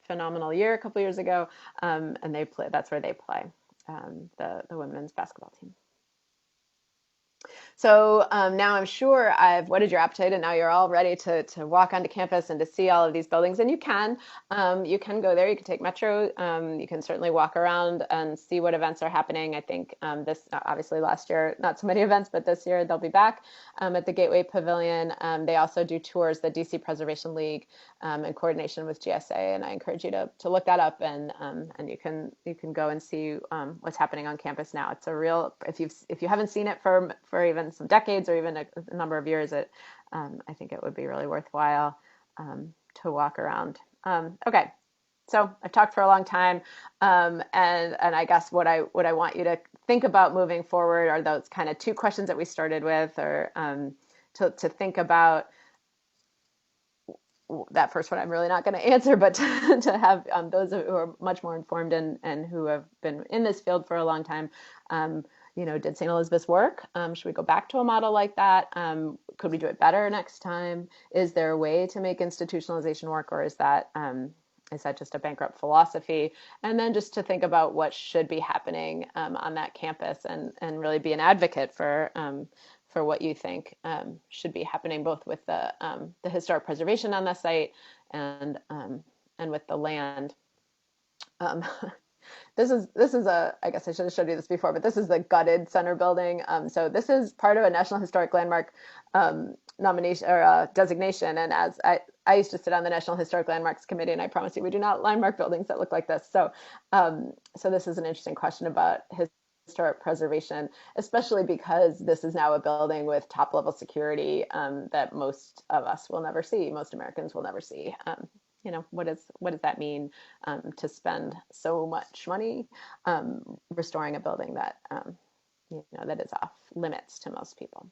phenomenal year a couple years ago, and they play. That's where they play, the women's basketball team. So now I'm sure I've whetted your appetite, and now you're all ready to walk onto campus and to see all of these buildings. And you can go there. You can take Metro. You can certainly walk around and see what events are happening. I think this, obviously last year, not so many events, but this year they'll be back at the Gateway Pavilion. They also do tours, the DC Preservation League, in coordination with GSA. And I encourage you to look that up, and you can go and see what's happening on campus now. It's a real, if you haven't seen it for even some decades or even a number of years, I think it would be really worthwhile to walk around. Okay, so I've talked for a long time, and I guess what I want you to think about moving forward are those kind of two questions that we started with, or to think about. That first one I'm really not going to answer, but to have those who are much more informed and who have been in this field for a long time. Did St. Elizabeth's work? Should we go back to a model like that? Could we do it better next time? Is there a way to make institutionalization work, or is that just a bankrupt philosophy? And then just to think about what should be happening on that campus, and really be an advocate for what you think should be happening, both with the historic preservation on the site and with the land. This is I guess I should have showed you this before, but this is the gutted center building. So this is part of a National Historic Landmark nomination or designation. And as I used to sit on the National Historic Landmarks Committee, and I promise you, we do not landmark buildings that look like this. So this is an interesting question about historic preservation, especially because this is now a building with top-level security that most of us will never see, most Americans will never see. What does that mean to spend so much money restoring a building that that is off limits to most people?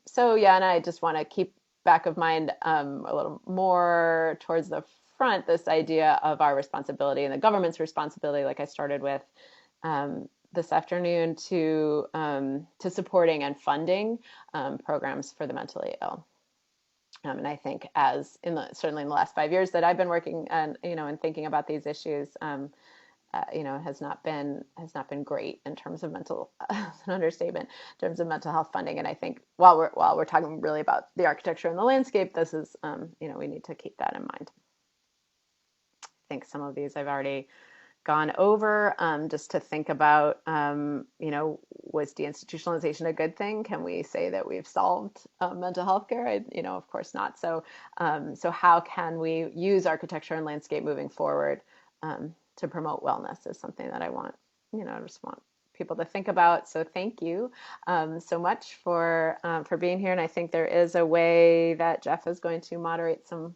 So yeah, and I just want to keep back of mind a little more towards the front this idea of our responsibility and the government's responsibility, like I started with this afternoon, to supporting and funding programs for the mentally ill. And I think certainly in the last 5 years that I've been working and thinking about these issues, has not been great in terms of mental an understatement in terms of mental health funding. And I think while we're talking really about the architecture and the landscape, this is we need to keep that in mind. I think some of these I've already gone over, just to think about, was de-institutionalization a good thing? Can we say that we've solved mental health care? Of course not. So how can we use architecture and landscape moving forward to promote wellness is something that I just want people to think about. So thank you so much for being here. And I think there is a way that Jeff is going to moderate some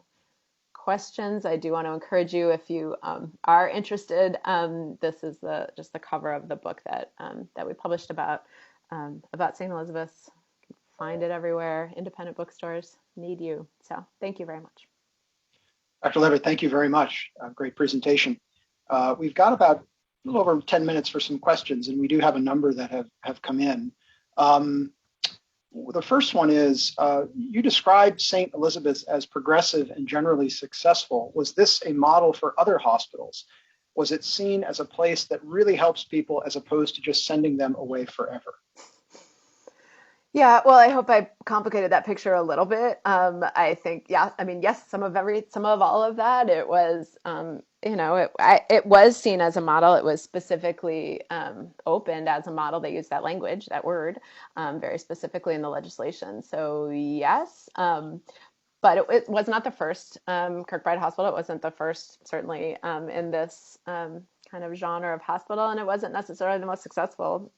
questions. I do want to encourage you, if you are interested, this is just the cover of the book that we published about St. Elizabeth's. You can find it everywhere. Independent bookstores need you. So thank you very much. Dr. Levitt, thank you very much. Great presentation. We've got about a little over 10 minutes for some questions, and we do have a number that have come in. The first one is, you described St. Elizabeth's as progressive and generally successful. Was this a model for other hospitals? Was it seen as a place that really helps people as opposed to just sending them away forever? Yeah, well, I hope I complicated that picture a little bit. I think, yes, some of all of that. It was, it was seen as a model. It was specifically opened as a model. They used that language, that word, very specifically in the legislation. So yes, but it was not the first Kirkbride Hospital. It wasn't the first, certainly, in this kind of genre of hospital, and it wasn't necessarily the most successful.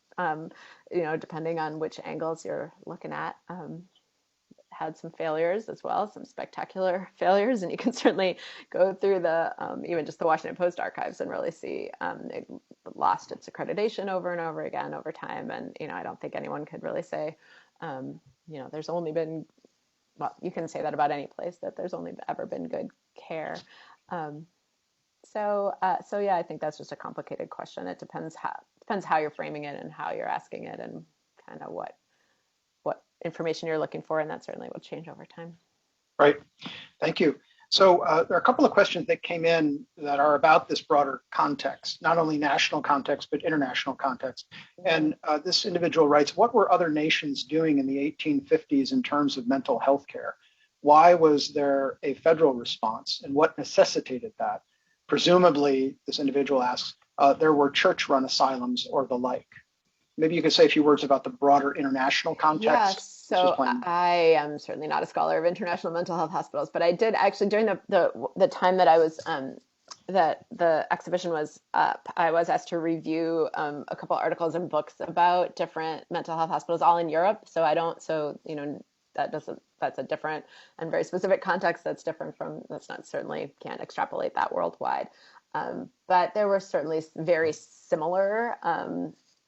Depending on which angles you're looking at, had some failures as well, some spectacular failures, and you can certainly go through the even just the Washington Post archives and really see it lost its accreditation over and over again over time. And I don't think anyone could really say, there's only been, well, you can say that about any place, that there's only ever been good care. So yeah, I think that's just a complicated question. It depends how you're framing it and how you're asking it, and kind of what information you're looking for, and that certainly will change over time. Right. Thank you. So there are a couple of questions that came in that are about this broader context, not only national context, but international context. And this individual writes, what were other nations doing in the 1850s in terms of mental health care? Why was there a federal response, and what necessitated that? Presumably, this individual asks, there were church-run asylums or the like. Maybe you could say a few words about the broader international context. Yes, so I am certainly not a scholar of international mental health hospitals, but I did actually, during the time that I was, that the exhibition was up, I was asked to review a couple articles and books about different mental health hospitals, all in Europe. That's a different and very specific context that's not, certainly can't extrapolate that worldwide. But there were certainly very similar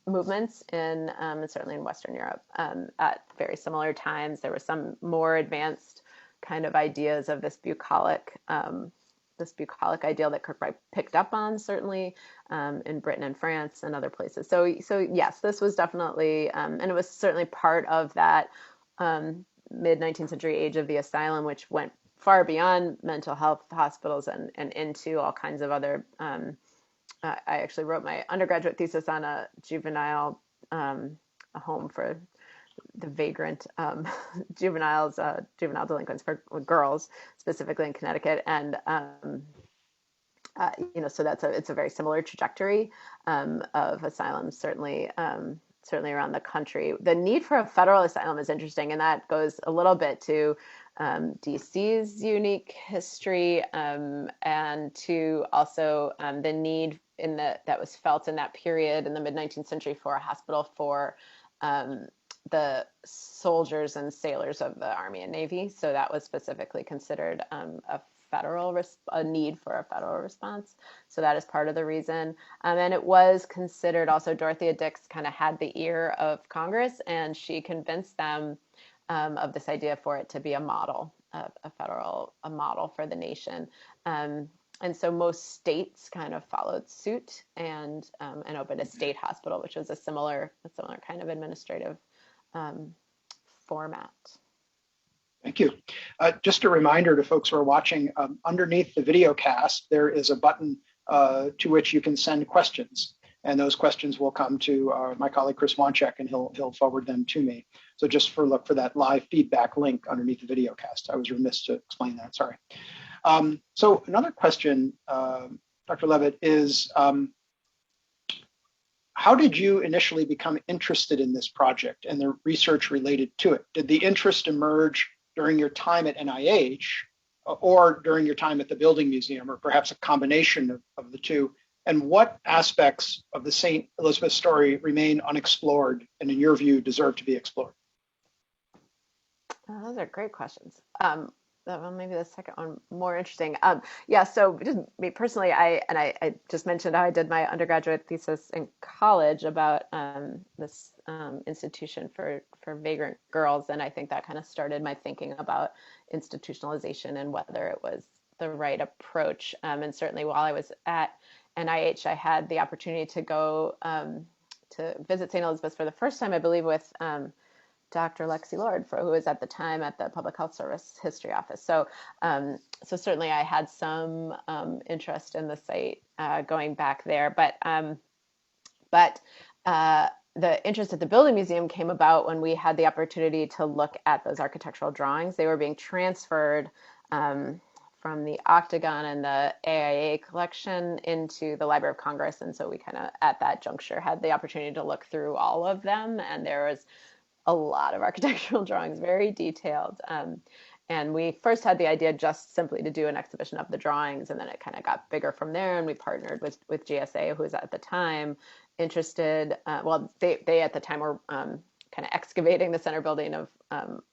movements in certainly in Western Europe at very similar times. There were some more advanced kind of ideas of this bucolic ideal that Kirkbride picked up on, certainly in Britain and France and other places. So yes, this was definitely, and it was certainly part of that mid-19th century age of the asylum, which went far beyond mental health hospitals and into all kinds of other. I actually wrote my undergraduate thesis on a juvenile, a home for the vagrant juvenile delinquents for girls, specifically in Connecticut, and so it's a very similar trajectory of asylums, certainly around the country. The need for a federal asylum is interesting, and that goes a little bit to DC's unique history, and to also the need that was felt in that period in the mid-19th century for a hospital for the soldiers and sailors of the Army and Navy. So that was specifically considered a need for a federal response. So that is part of the reason. And it was considered also, Dorothea Dix kind of had the ear of Congress, and she convinced them of this idea for it to be a model, a model for the nation. And so most states kind of followed suit and opened a state hospital, which was a similar kind of administrative format. Thank you. Just a reminder to folks who are watching, underneath the video cast, there is a button to which you can send questions. And those questions will come to my colleague, Chris Wanchek, and he'll forward them to me. So just look for that live feedback link underneath the video cast. I was remiss to explain that, sorry. So another question, Dr. Levitt, is how did you initially become interested in this project and the research related to it? Did the interest emerge during your time at NIH or during your time at the Building Museum, or perhaps a combination of the two? And what aspects of the St. Elizabeth story remain unexplored and in your view deserve to be explored? Those are great questions. Well, maybe the second one more interesting. Yeah, so just me personally, I just mentioned how I did my undergraduate thesis in college about this institution for vagrant girls, and I think that kind of started my thinking about institutionalization and whether it was the right approach. And certainly while I was at NIH, I had the opportunity to go to visit St. Elizabeth for the first time, I believe, with Dr. Lexi Lord, who was at the time at the Public Health Service History Office. So, so certainly I had some interest in the site going back there. But the interest at the Building Museum came about when we had the opportunity to look at those architectural drawings. They were being transferred from the Octagon and the AIA collection into the Library of Congress. And so we kind of, at that juncture, had the opportunity to look through all of them. And there was a lot of architectural drawings, very detailed. And we first had the idea just simply to do an exhibition of the drawings, and then it kind of got bigger from there. And we partnered with GSA, who was at the time interested. Well, they at the time were kind of excavating the center building of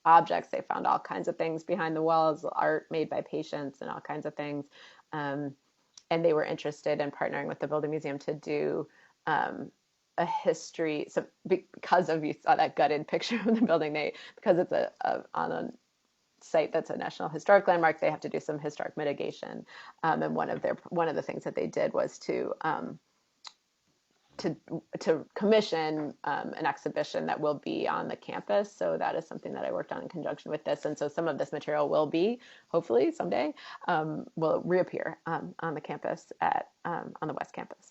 objects. They found all kinds of things behind the walls, art made by patients and all kinds of things. And they were interested in partnering with the Building Museum to do a history. So because of, you saw that gutted picture of the building, because it's on a site that's a National Historic Landmark, they have to do some historic mitigation. And one of the things that they did was to commission an exhibition that will be on the campus. So that is something that I worked on in conjunction with this. And so some of this material will be, hopefully someday, will reappear on the campus on the West Campus.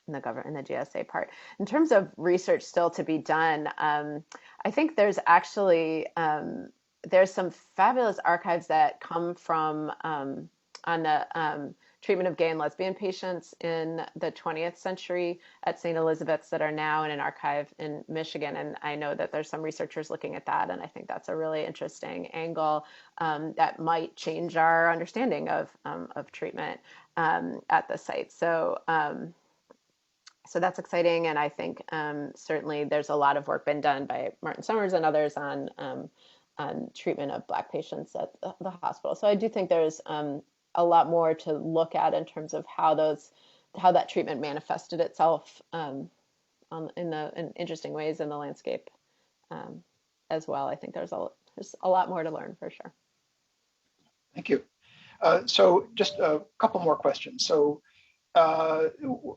In the GSA part. In terms of research still to be done, I think there's actually there's some fabulous archives that come from on the treatment of gay and lesbian patients in the 20th century at St. Elizabeth's that are now in an archive in Michigan. And I know that there's some researchers looking at that, and I think that's a really interesting angle that might change our understanding of treatment at the site. So that's exciting, and I think certainly there's a lot of work been done by Martin Summers and others on treatment of Black patients at the hospital. So I do think there's a lot more to look at in terms of how that treatment manifested itself in interesting ways in the landscape as well. I think there's a lot more to learn for sure. Thank you. So just a couple more questions. So.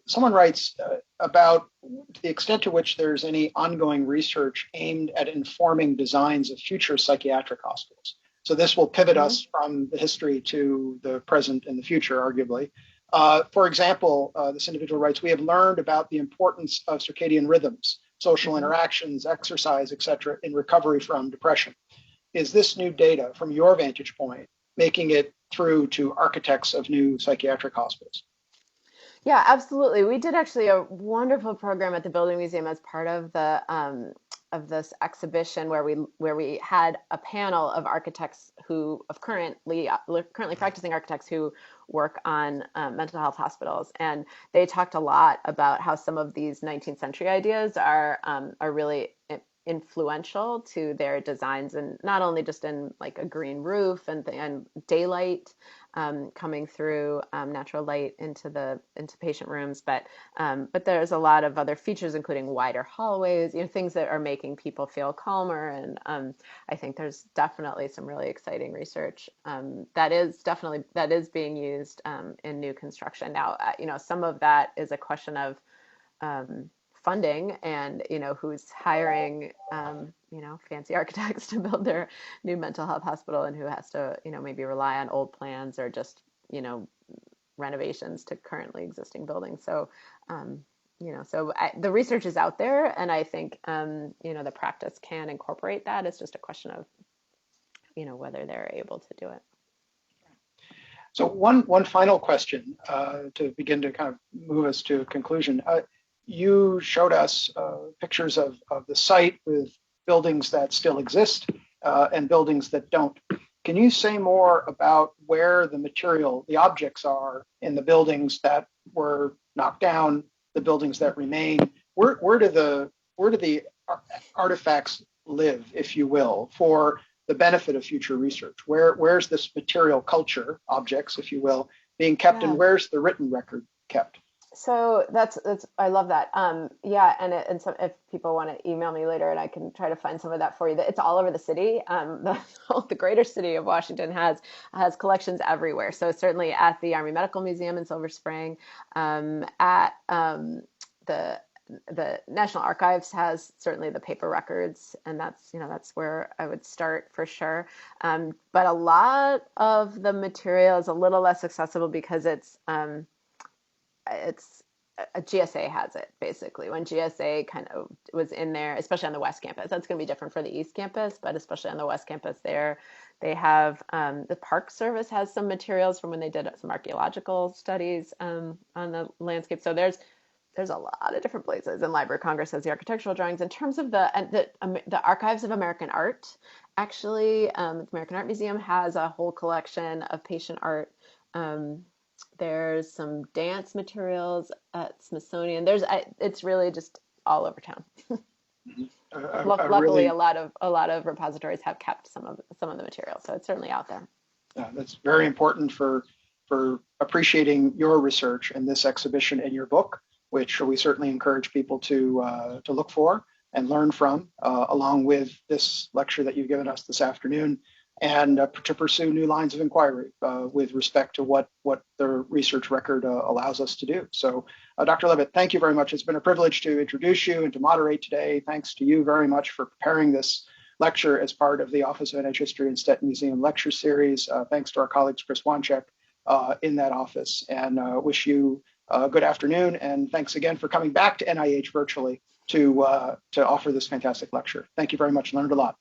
Someone writes about the extent to which there's any ongoing research aimed at informing designs of future psychiatric hospitals. So this will pivot us from the history to the present and the future, arguably. For example, this individual writes, we have learned about the importance of circadian rhythms, social interactions, exercise, et cetera, in recovery from depression. Is this new data, from your vantage point, making it through to architects of new psychiatric hospitals? Yeah, absolutely. We did actually a wonderful program at the Building Museum as part of the this exhibition where we had a panel of architects of currently practicing architects who work on mental health hospitals, and they talked a lot about how some of these 19th century ideas are really influential to their designs, and not only just in like a green roof and daylight coming through, natural light into patient rooms, but there's a lot of other features, including wider hallways, things that are making people feel calmer. And I think there's definitely some really exciting research that is being used in new construction now. Some of that is a question of funding and who's hiring fancy architects to build their new mental health hospital, and who has to maybe rely on old plans or just renovations to currently existing buildings. So the research is out there, and I think the practice can incorporate that. It's just a question of whether they're able to do it. So one final question to begin to kind of move us to a conclusion. You showed us pictures of the site with buildings that still exist and buildings that don't. Can you say more about where the objects are in the buildings that were knocked down, the buildings that remain? Where do the artifacts live, if you will, for the benefit of future research? Where's this material culture, objects, if you will, being kept, and where's the written record kept? So that's I love that. And so if people want to email me later, and I can try to find some of that for you. It's all over the city. The greater city of Washington has collections everywhere. So certainly at the Army Medical Museum in Silver Spring, at the National Archives has certainly the paper records, and that's where I would start for sure. But a lot of the material is a little less accessible because it's a GSA has it, basically. When GSA kind of was in there, especially on the West Campus, that's going to be different for the East Campus, but especially on the West Campus there, they have, the Park Service has some materials from when they did some archaeological studies on the landscape. So there's a lot of different places, and Library of Congress has the architectural drawings. In terms of the Archives of American Art, actually, the American Art Museum has a whole collection of patient art. There's some dance materials at Smithsonian. It's really just all over town. Luckily, a lot of repositories have kept some of the material, so it's certainly out there. That's very important for appreciating your research and this exhibition and your book, which we certainly encourage people to look for and learn from, along with this lecture that you've given us this afternoon, and to pursue new lines of inquiry with respect to what the research record allows us to do. So, Dr. Levitt, thank you very much. It's been a privilege to introduce you and to moderate today. Thanks to you very much for preparing this lecture as part of the Office of NIH History and Stetton Museum lecture series. Thanks to our colleagues, Chris Wanchek, in that office, and wish you a good afternoon. And thanks again for coming back to NIH virtually to offer this fantastic lecture. Thank you very much. Learned a lot.